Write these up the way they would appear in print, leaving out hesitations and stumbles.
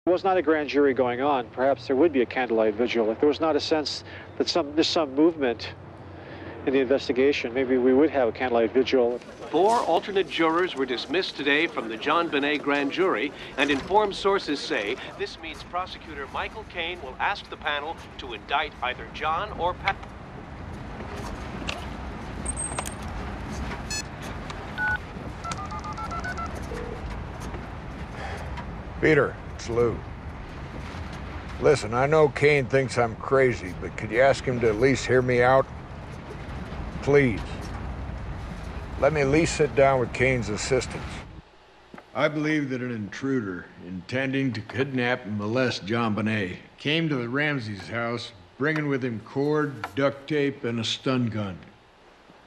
There was not a grand jury going on, perhaps there would be a candlelight vigil. If there was not a sense that there's some movement in the investigation, maybe we would have a candlelight vigil. 4 alternate jurors were dismissed today from the JonBenet grand jury, and informed sources say this means prosecutor Michael Caine will ask the panel to indict either John or Pat. Peter, it's Lou. Listen, I know Caine thinks I'm crazy, but could you ask him to at least hear me out? Please. Let me at least sit down with Caine's assistants. I believe that an intruder intending to kidnap and molest JonBenet came to the Ramseys' house, bringing with him cord, duct tape, and a stun gun.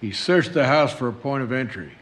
He searched the house for a point of entry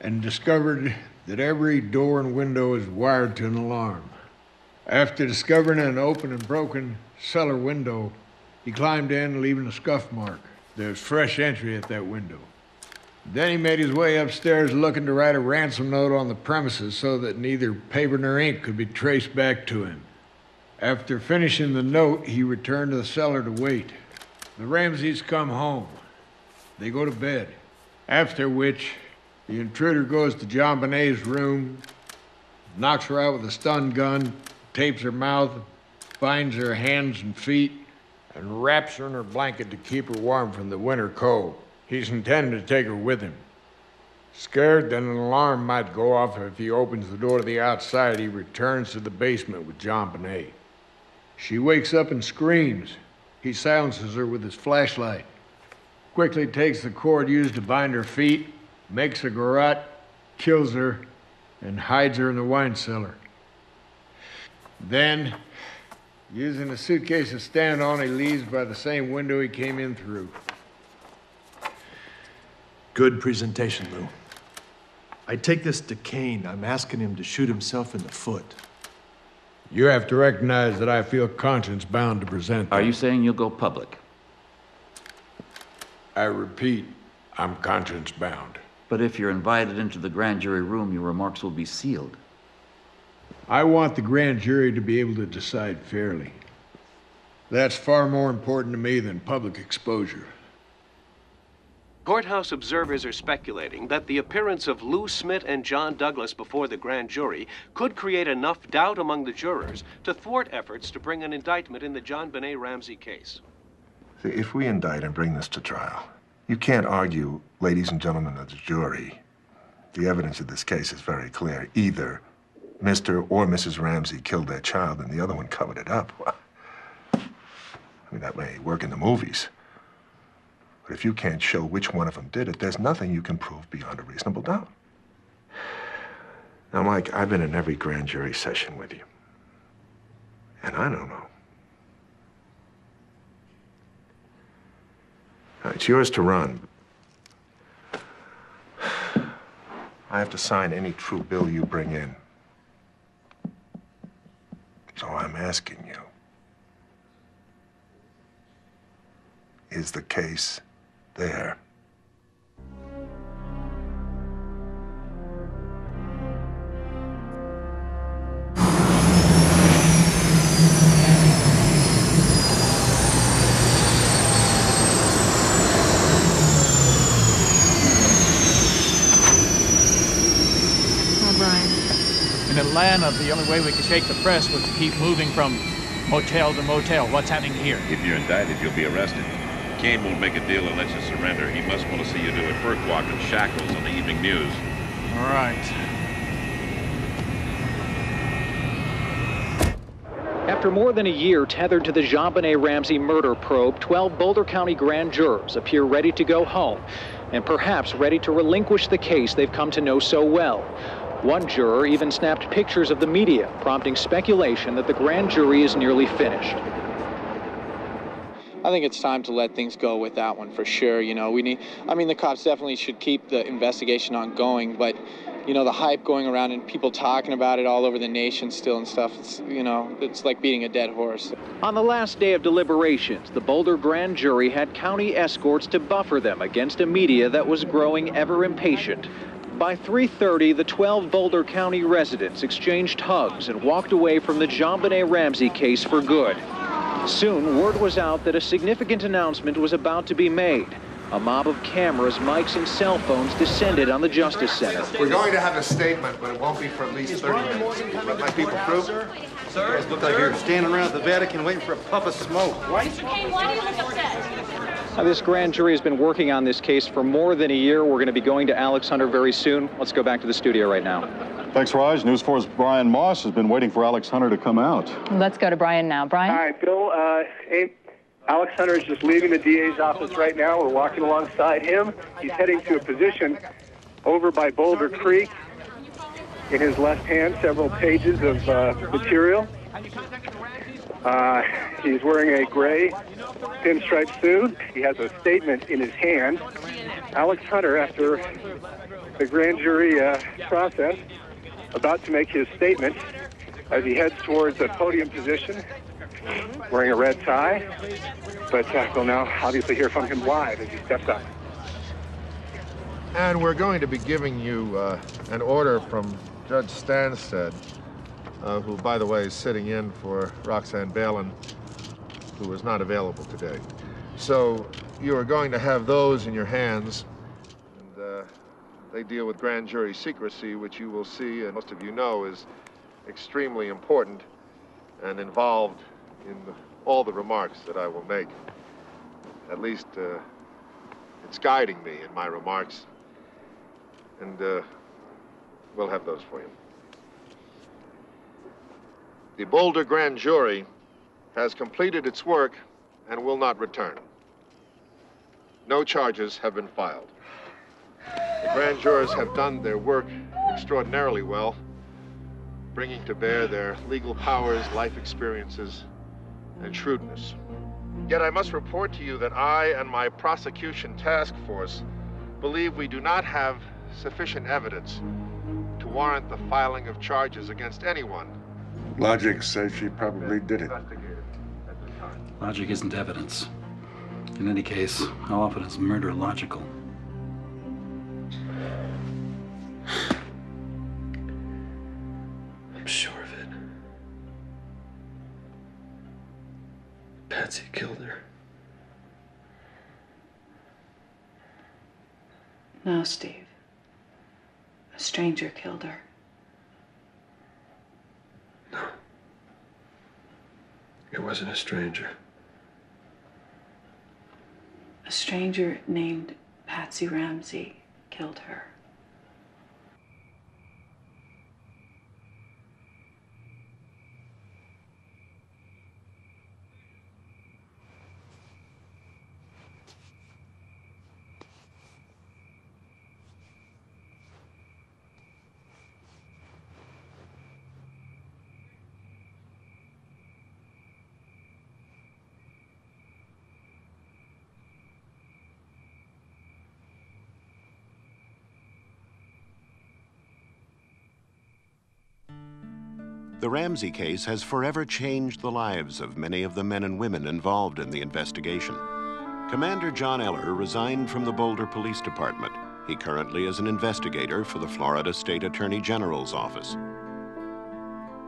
and discovered that every door and window is wired to an alarm. After discovering an open and broken cellar window, he climbed in, leaving a scuff mark. There's fresh entry at that window. Then he made his way upstairs looking to write a ransom note on the premises so that neither paper nor ink could be traced back to him. After finishing the note, he returned to the cellar to wait. The Ramseys come home. They go to bed, after which the intruder goes to JonBenet's room, knocks her out with a stun gun, tapes her mouth, binds her hands and feet, and wraps her in her blanket to keep her warm from the winter cold. He's intending to take her with him. Scared that an alarm might go off if he opens the door to the outside, he returns to the basement with JonBenet. She wakes up and screams. He silences her with his flashlight, quickly takes the cord used to bind her feet, makes a garrote, kills her, and hides her in the wine cellar. Then, using a suitcase to stand on, he leaves by the same window he came in through. Good presentation, Lou. I take this to Caine. I'm asking him to shoot himself in the foot. You have to recognize that I feel conscience bound to present that. Are you saying you'll go public? I repeat, I'm conscience bound. But if you're invited into the grand jury room, your remarks will be sealed. I want the grand jury to be able to decide fairly. That's far more important to me than public exposure. Courthouse observers are speculating that the appearance of Lou Smit and John Douglas before the grand jury could create enough doubt among the jurors to thwart efforts to bring an indictment in the JonBenet Ramsey case. See, if we indict and bring this to trial, you can't argue, ladies and gentlemen of the jury, the evidence of this case is very clear. Either Mr. or Mrs. Ramsey killed their child and the other one covered it up. Well, I mean, that may work in the movies. But if you can't show which one of them did it, there's nothing you can prove beyond a reasonable doubt. Now, Mike, I've been in every grand jury session with you. And I don't know. It's yours to run. I have to sign any true bill you bring in. So I'm asking you, is the case there? In Atlanta, the only way we could shake the press was to keep moving from motel to motel. What's happening here? If you're indicted, you'll be arrested. Caine won't make a deal unless you surrender. He must want to see you do a perk walk in shackles on the evening news. All right. After more than a year tethered to the JonBenet Ramsey murder probe, 12 Boulder County grand jurors appear ready to go home and perhaps ready to relinquish the case they've come to know so well. One juror even snapped pictures of the media, prompting speculation that the grand jury is nearly finished. I think it's time to let things go with that one for sure. You know, the cops definitely should keep the investigation ongoing, but, you know, the hype going around and people talking about it all over the nation still and stuff, it's like beating a dead horse. On the last day of deliberations, the Boulder grand jury had county escorts to buffer them against a media that was growing ever impatient. By 3:30, the 12 Boulder County residents exchanged hugs and walked away from the JonBenet Ramsey case for good. Soon, word was out that a significant announcement was about to be made. A mob of cameras, mics, and cell phones descended on the Justice Center. We're going to have a statement, but it won't be for at least 30 minutes. Let my people through. Sir? You guys look like you're standing around at the Vatican waiting for a puff of smoke. What? Mr. Kane, why do you look upset? This grand jury has been working on this case for more than a year. We're going to be going to Alex Hunter very soon. Let's go back to the studio right now. Thanks, Raj. News 4's Brian Moss has been waiting for Alex Hunter to come out. Let's go to Brian now. Brian? Hi, Bill. Alex Hunter is just leaving the DA's office right now. We're walking alongside him. He's heading to a position over by Boulder Creek. In his left hand, several pages of material. He's wearing a gray pinstripe suit. He has a statement in his hand. Alex Hunter, after the grand jury process, about to make his statement as he heads towards a podium position, wearing a red tie. But we'll now obviously hear from him live as he steps up. And we're going to be giving you an order from Judge Stansted, who, by the way, is sitting in for Roxanne Balin, who was not available today. So you are going to have those in your hands, and they deal with grand jury secrecy, which you will see, and most of you know, is extremely important and involved in all the remarks that I will make. At least it's guiding me in my remarks, and we'll have those for you. The Boulder Grand Jury has completed its work and will not return. No charges have been filed. The grand jurors have done their work extraordinarily well, bringing to bear their legal powers, life experiences, and shrewdness. Yet I must report to you that I and my prosecution task force believe we do not have sufficient evidence to warrant the filing of charges against anyone. Logic says she probably did it. Logic isn't evidence. In any case, how often is murder logical? I'm sure of it. Patsy killed her. No, Steve. A stranger killed her. No. It wasn't a stranger. A stranger named Patsy Ramsey killed her. The Ramsey case has forever changed the lives of many of the men and women involved in the investigation. Commander John Eller resigned from the Boulder Police Department. He currently is an investigator for the Florida State Attorney General's office.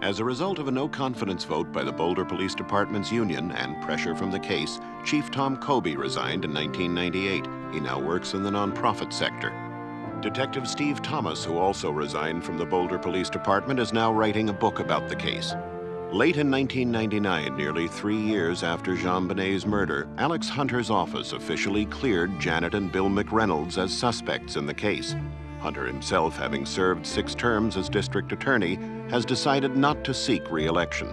As a result of a no-confidence vote by the Boulder Police Department's union and pressure from the case, Chief Tom Kobe resigned in 1998. He now works in the nonprofit sector. Detective Steve Thomas, who also resigned from the Boulder Police Department, is now writing a book about the case. Late in 1999, nearly 3 years after JonBenet's murder, Alex Hunter's office officially cleared Janet and Bill McReynolds as suspects in the case. Hunter himself, having served 6 terms as district attorney, has decided not to seek re-election.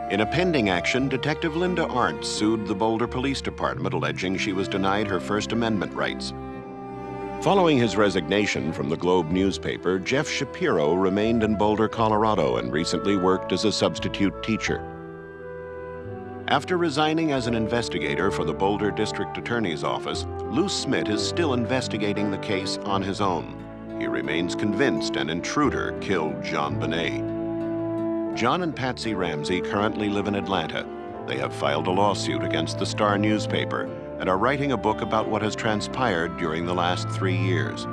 In a pending action, Detective Linda Arndt sued the Boulder Police Department, alleging she was denied her First Amendment rights. Following his resignation from the Globe newspaper, Jeff Shapiro remained in Boulder, Colorado, and recently worked as a substitute teacher. After resigning as an investigator for the Boulder District Attorney's Office, Lou Smit is still investigating the case on his own. He remains convinced an intruder killed JonBenet. John and Patsy Ramsey currently live in Atlanta. They have filed a lawsuit against the Star newspaper and are writing a book about what has transpired during the last 3 years.